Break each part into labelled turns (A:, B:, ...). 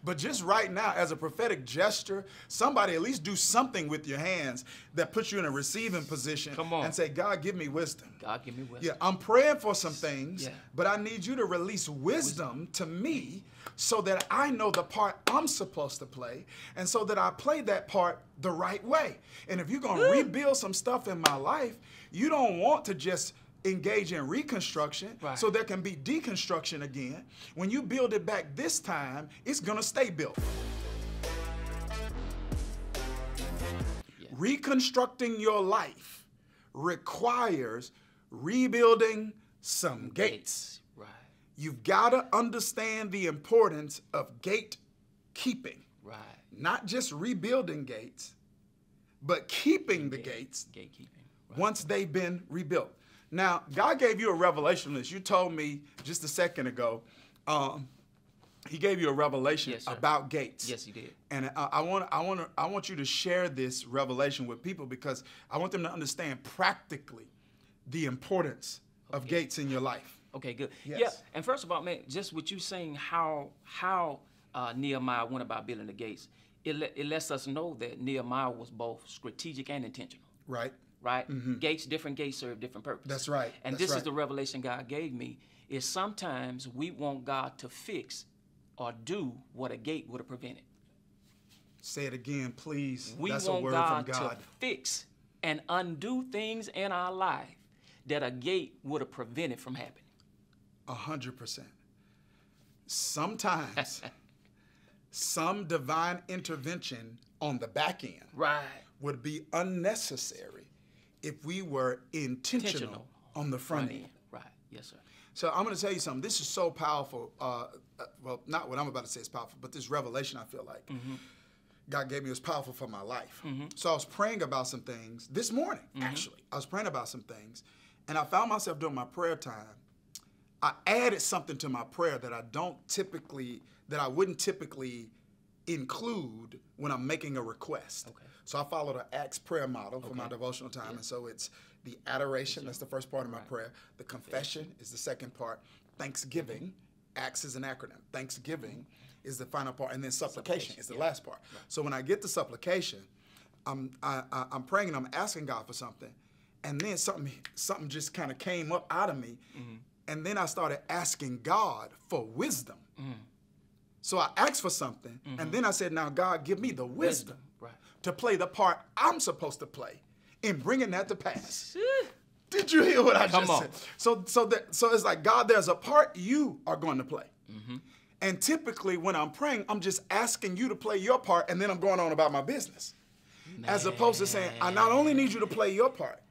A: But just right now, as a prophetic gesture, somebody at least do something with your hands that puts you in a receiving position.
B: Come on.
A: And say, God, give me wisdom.
B: God, give me wisdom.
A: Yeah, I'm praying for some things,
B: Yeah.
A: but I need you to release wisdom to me so that I know the part I'm supposed to play and so that I play that part the right way. And if you're going to rebuild some stuff in my life, you don't want to just engage in reconstruction,
B: right,
A: so there can be deconstruction again. When you build it back this time, it's gonna stay built.
B: Yeah.
A: Reconstructing your life requires rebuilding some gates.
B: Right.
A: You've gotta understand the importance of gatekeeping.
B: Right.
A: Not just rebuilding gates, but keeping the gates
B: Gatekeeping. Right.
A: once they've been rebuilt. Now, God gave you a revelation on this. You told me just a second ago, He gave you a revelation about gates.
B: Yes, He did.
A: And I want you to share this revelation with people because I want them to understand practically the importance of gates in your life.
B: Okay, good.
A: Yes.
B: Yeah, and first of all, man, just what you saying, how Nehemiah went about building the gates, it lets us know that Nehemiah was both strategic and intentional.
A: Right.
B: Right? Mm-hmm. Different gates serve different purposes.
A: That's right.
B: And this is the revelation God gave me, is sometimes we want God to fix or do what a gate would have prevented.
A: Say it again, please.
B: We
A: That's
B: want
A: a word
B: God
A: from God
B: to fix and undo things in our life that a gate would have prevented from happening.
A: 100%. Sometimes some divine intervention on the back end would be unnecessary if we were intentional on the front end.
B: Right. Yes, sir.
A: So I'm going to tell you something. This is so powerful. Well, not what I'm about to say is powerful, but this revelation I feel like God gave me was powerful for my life. So I was praying about some things this morning, actually. I was praying about some things, and I found myself during my prayer time, I added something to my prayer that I wouldn't typically include when I'm making a request. Okay. So I followed an Acts prayer model for my devotional time. And so it's the adoration, that's the first part of my prayer. The confession is the second part. Thanksgiving, Acts is an acronym. Thanksgiving is the final part. And then supplication is the last part. Right. So when I get to supplication, I'm praying and I'm asking God for something. And then something just kind of came up out of me. And then I started asking God for wisdom. So I asked for something, and then I said, now, God, give me the wisdom to play the part I'm supposed to play in bringing that to pass. Did you hear what I just said? So it's like, God, there's a part you are going to play. And typically when I'm praying, I'm just asking you to play your part, and then I'm going on about my business. As opposed to saying, I not only need you to play your part,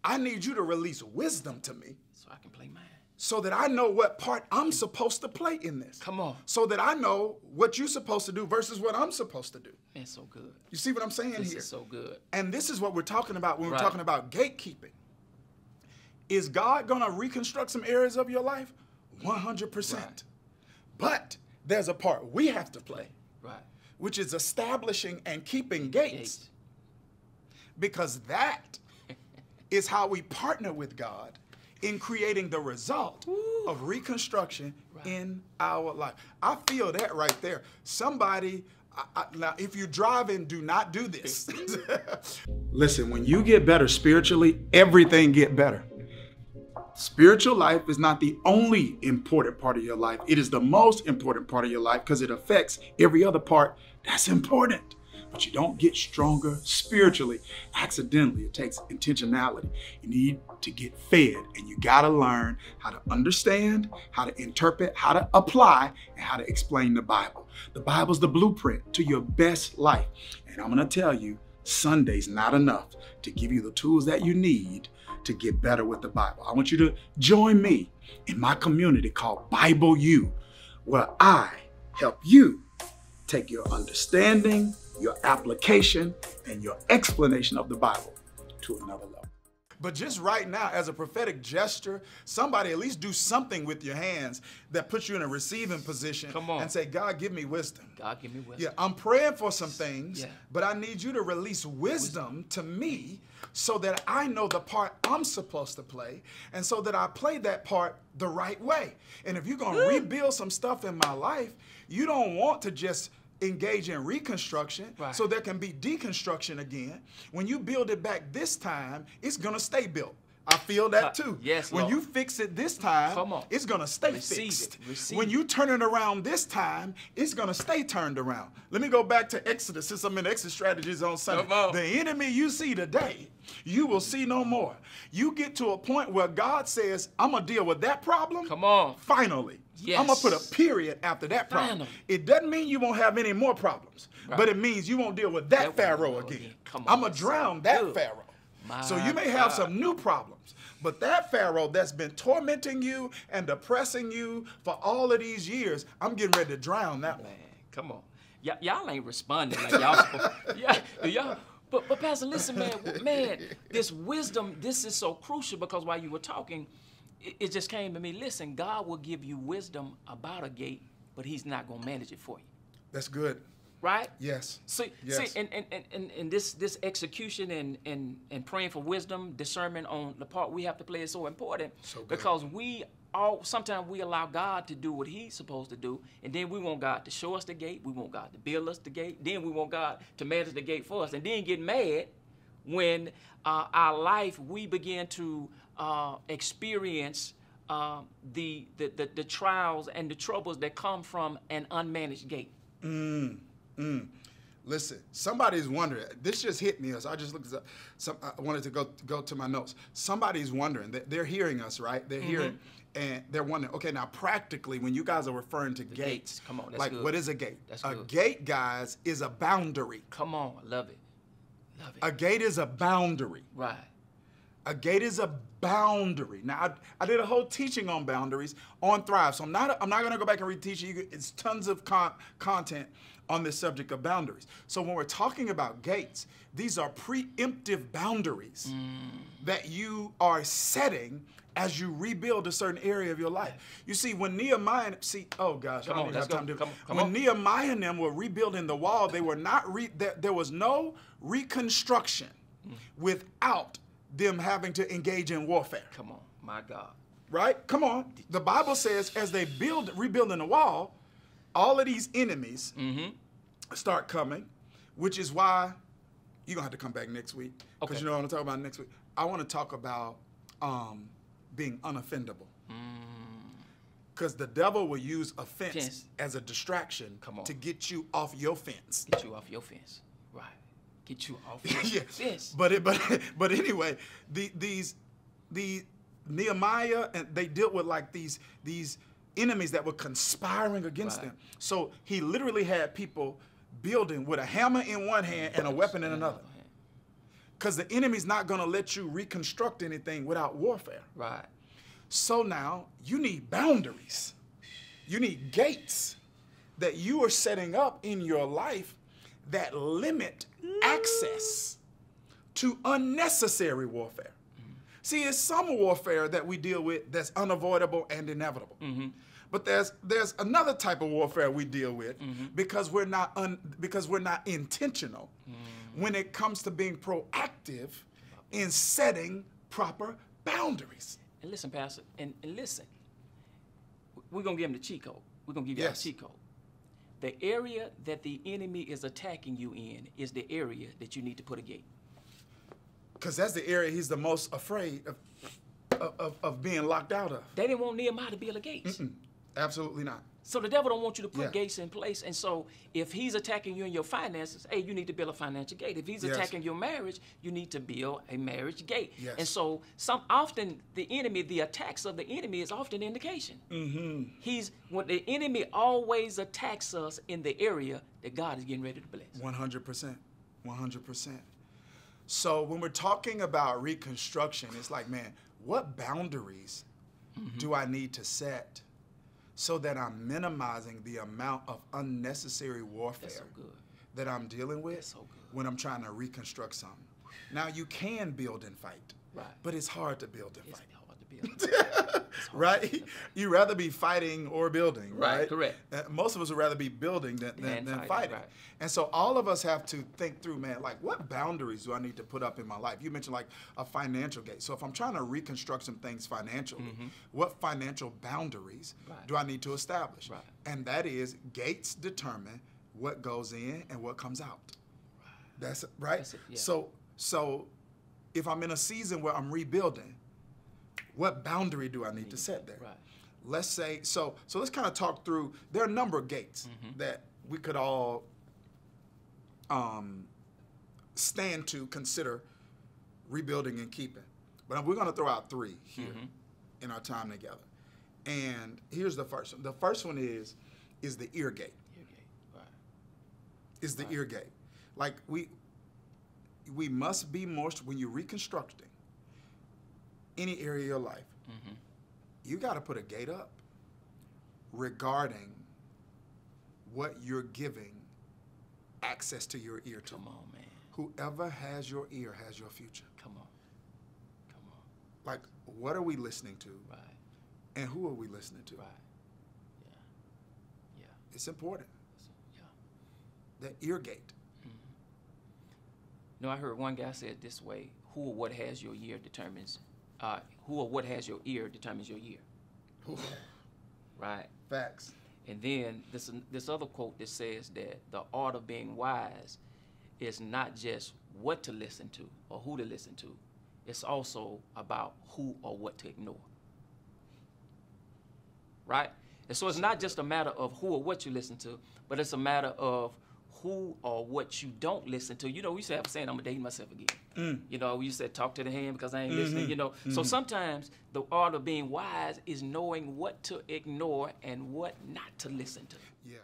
A: I need you to release wisdom to me.
B: So I can play mine.
A: So that I know what part I'm supposed to play in this.
B: Come on.
A: So that I know what you're supposed to do versus what I'm supposed to do.
B: That's so good.
A: You see what I'm saying here?
B: This is so good.
A: And this is what we're talking about when we're talking about gatekeeping. Is God going to reconstruct some areas of your life? 100%. But there's a part we have to play. Which is establishing and keeping gates. Because that is how we partner with God in creating the result of reconstruction in our life. I feel that right there. Somebody, now if you're driving, do not do this. Listen, when you get better spiritually, everything get better. Spiritual life is not the only important part of your life. It is the most important part of your life because it affects every other part that's important. But you don't get stronger spiritually accidentally. It takes intentionality. You need to get fed, and you got to learn how to understand, how to interpret, how to apply, and how to explain the Bible. The Bible's the blueprint to your best life. And I'm going to tell you, Sunday's not enough to give you the tools that you need to get better with the Bible. I want you to join me in my community called Bible U, where I help you take your understanding, your application, and your explanation of the Bible to another level. But just right now, as a prophetic gesture, somebody at least do something with your hands that puts you in a receiving position.
B: Come on.
A: And say, God, give me wisdom.
B: God, give me wisdom.
A: Yeah, I'm praying for some things,
B: Yeah.
A: but I need you to release wisdom to me so that I know the part I'm supposed to play and so that I play that part the right way. And if you're going to rebuild some stuff in my life, you don't want to just engage in reconstruction
B: Right.
A: so there can be deconstruction again. When you build it back this time, it's going to stay built. I feel that too.
B: Yes,
A: when
B: Lord.
A: you fix it this time,
B: Come on.
A: it's going to stay
B: Receive
A: fixed.
B: it. Receive
A: When
B: it.
A: you turn it around this time, it's going to stay turned around. Let me go back to Exodus, since I'm in Exit Strategies on Sunday.
B: Come on.
A: The enemy you see today, you will see no more. You get to a point where God says, I'm going to deal with that problem.
B: Come on.
A: Finally.
B: Yes.
A: I'm going to put a period after that problem.
B: Finally.
A: It doesn't mean you won't have any more problems,
B: Right.
A: but it means you won't deal with that Pharaoh again.
B: Come on.
A: I'm going to drown that
B: Good.
A: Pharaoh.
B: My
A: So you may have
B: God.
A: some new problems, but that Pharaoh that's been tormenting you and depressing you for all of these years, I'm getting ready to drown that one.
B: Man, come on. Y'all ain't responding like y'all supposed. Y'all. But Pastor, listen, man, this wisdom, this is so crucial because while you were talking, it just came to me. Listen, God will give you wisdom about a gate, but He's not gonna manage it for you.
A: That's good.
B: Right?
A: Yes.
B: See, and this execution and praying for wisdom, discernment on the part we have to play is so important because sometimes we allow God to do what He's supposed to do, and then we want God to show us the gate, we want God to build us the gate, then we want God to manage the gate for us, and then get mad when our life we begin to experience the trials and the troubles that come from an unmanaged gate.
A: Listen, somebody's wondering. This just hit me as I just looked up. I wanted to go to my notes. Somebody's wondering. They're hearing us, right? They're hearing, and they're wondering. Okay, now practically, when you guys are referring to gates,
B: come on, that's
A: like
B: good.
A: what is a gate?
B: That's
A: a
B: good.
A: gate, guys, is a boundary.
B: Come on, love it, love it.
A: A gate is a boundary.
B: Right.
A: A gate is a boundary. Now, I did a whole teaching on boundaries on Thrive, so I'm not going to go back and reteach it. It's tons of content on this subject of boundaries. So when we're talking about gates, these are preemptive boundaries that you are setting as you rebuild a certain area of your life. You see, when Nehemiah, oh gosh, I don't even have time to. When Nehemiah and them were rebuilding the wall, they were not there was no reconstruction without them having to engage in warfare.
B: Come on, my God.
A: Right? Come on. The Bible says as they rebuilding the wall, all of these enemies start coming, which is why you're going to have to come back next week. Because you know what I'm going to talk about next week? I want to talk about being unoffendable. Because the devil will use offense as a distraction to get you off your fence.
B: Get you off your fence. Right. Get you off your fence.
A: But anyway, the Nehemiah, and they dealt with like these enemies that were conspiring against them. So he literally had people building with a hammer in one hand and a weapon in another. Because the enemy's not going to let you reconstruct anything without warfare.
B: Right.
A: So now you need boundaries. You need gates that you are setting up in your life that limit access to unnecessary warfare. See, it's some warfare that we deal with that's unavoidable and inevitable. But there's another type of warfare we deal with because we're not intentional when it comes to being proactive in setting proper boundaries.
B: And listen, Pastor, and listen, we're going to give him the cheat code. We're going to give you a cheat code. The area that the enemy is attacking you in is the area that you need to put a gate.
A: Because that's the area he's the most afraid of being locked out of.
B: They didn't want Nehemiah to build a gate.
A: Absolutely not.
B: So the devil don't want you to put gates in place. And so if he's attacking you in your finances, hey, you need to build a financial gate. If he's attacking your marriage, you need to build a marriage gate. And so often the enemy, the attacks of the enemy is often indication. When the enemy always attacks us in the area that God is getting ready to bless.
A: 100%. 100%. So when we're talking about reconstruction, it's like, man, what boundaries do I need to set so that I'm minimizing the amount of unnecessary warfare that I'm dealing with when I'm trying to reconstruct something? Now, you can build and fight.
B: Right.
A: But it's hard to build and fight.
B: It's hard to build.
A: Right? You'd rather be fighting or building, right?
B: Correct.
A: Most of us would rather be building than fighting.
B: Right.
A: And so all of us have to think through, man, like what boundaries do I need to put up in my life? You mentioned like a financial gate. So if I'm trying to reconstruct some things financially, what financial boundaries do I need to establish?
B: Right.
A: And that is gates determine what goes in and what comes out. That's right.
B: That's it, yeah.
A: So if I'm in a season where I'm rebuilding, what boundary do I need to set there?
B: Right.
A: Let's say, so let's kind of talk through, there are a number of gates that we could all stand to consider rebuilding and keeping. But we're going to throw out 3 here in our time together. And here's the first one. The first one is the ear gate.
B: Ear gate. Right.
A: Is the ear gate. Like we must be more, when you're reconstructing any area of your life, you got to put a gate up regarding what you're giving access to your ear to.
B: Come on, man.
A: Whoever has your ear has your future.
B: Come on.
A: Like, what are we listening to?
B: Right.
A: And who are we listening to?
B: Right. Yeah.
A: It's important.
B: Yeah.
A: The ear gate.
B: No, I heard one guy say it this way: who or what has your ear determines. Who or what has your ear determines your year. Right.
A: Facts.
B: And then this other quote that says that the art of being wise is not just what to listen to or who to listen to. It's also about who or what to ignore. Right? And so it's not just a matter of who or what you listen to, but it's a matter of who or what you don't listen to. You know, we used to have a saying, I'm going to date myself again. You know, we used to talk to the hand because I ain't listening, you know. So sometimes the art of being wise is knowing what to ignore and what not to listen to.
A: Yeah.